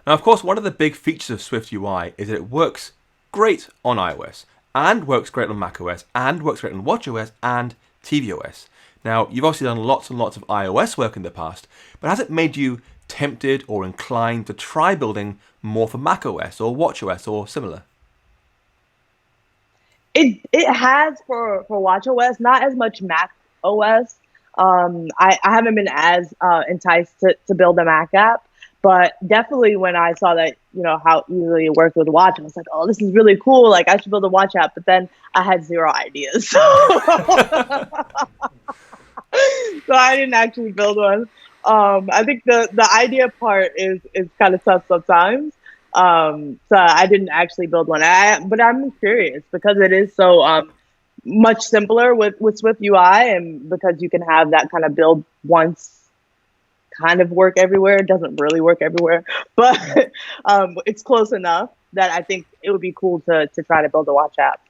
Now, of course, one of the big features of SwiftUI is that it works great on iOS, and works great on macOS, and works great on watchOS and tvOS. Now, you've obviously done lots and lots of iOS work in the past, but has it made you tempted or inclined to try building more for macOS or watchOS or similar? It has for watchOS, not as much Mac OS. I haven't been as enticed to build a Mac app, but definitely when I saw that, how easily it worked with Watch, I was like, oh, this is really cool. Like I should build a Watch app. But then I had zero ideas, so so I didn't actually build one. I think the idea part is kind of tough sometimes. So I didn't actually build one. But I'm curious because it is so much simpler with Swift UI, and because you can have that kind of build once kind of work everywhere. It doesn't really work everywhere, but it's close enough that I think it would be cool to try to build a watch app.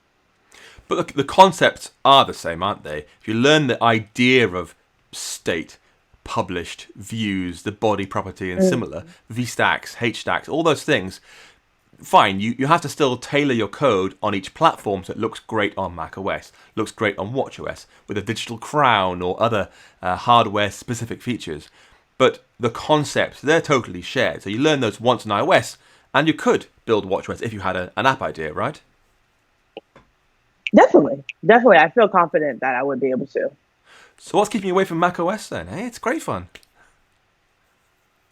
But look, the concepts are the same, aren't they? If you learn the idea of state, published, views, the body property, and similar, VStacks, HStacks, all those things, fine, you have to still tailor your code on each platform so it looks great on macOS, looks great on watchOS, with a digital crown or other hardware-specific features. But the concepts, they're totally shared. So you learn those once in iOS, and you could build watchOS if you had an app idea, right? Definitely. I feel confident that I would be able to. So what's keeping you away from macOS then? Hey, it's great fun.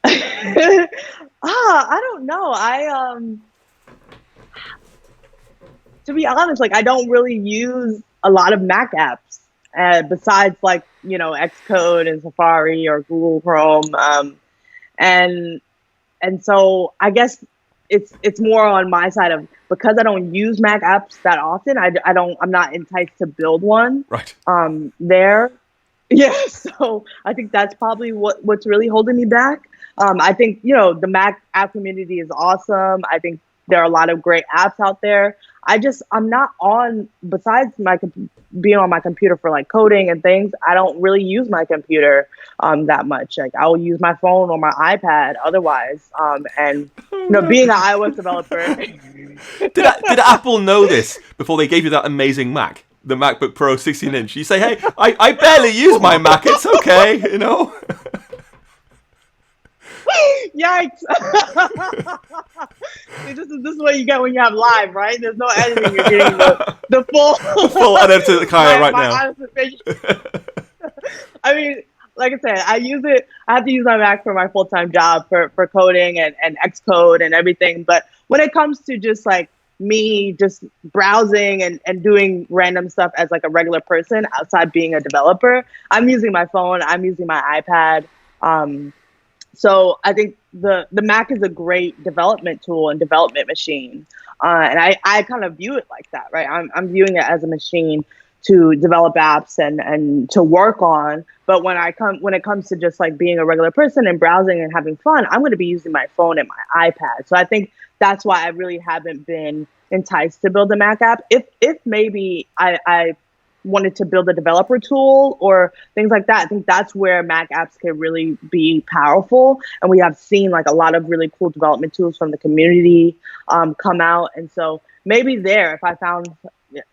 I don't know. To be honest, like I don't really use a lot of Mac apps besides like Xcode and Safari or Google Chrome, and so I guess it's more on my side of because I don't use Mac apps that often. I'm not enticed to build one. Right. There. Yeah, so I think that's probably what's really holding me back. I think, the Mac app community is awesome. I think there are a lot of great apps out there. I'm not besides being on my computer for like coding and things, I don't really use my computer that much. Like I will use my phone or my iPad otherwise. And, being an iOS developer. Did Apple know this before they gave you that amazing Mac? The MacBook Pro 16-inch. You say, hey, I barely use my Mac. It's okay, Yikes. This is what you get when you have live, right? There's no editing. You're getting the full... The full edited kind right now. I mean, like I said, I have to use my Mac for my full-time job for coding and Xcode and everything. But when it comes to just like me just browsing and doing random stuff as like a regular person outside being a developer, I'm using my phone, I'm using my iPad. So I think the Mac is a great development tool and development machine. And I kind of view it like that, right? I'm viewing it as a machine to develop apps and to work on. But when it comes to just like being a regular person and browsing and having fun, I'm going to be using my phone and my iPad. So I think that's why I really haven't been enticed to build a Mac app. If maybe I wanted to build a developer tool or things like that, I think that's where Mac apps can really be powerful. And we have seen like a lot of really cool development tools from the community come out. And so maybe if I found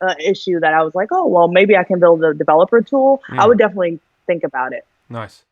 an issue that I was like, oh, well, maybe I can build a developer tool, I would definitely think about it. Nice.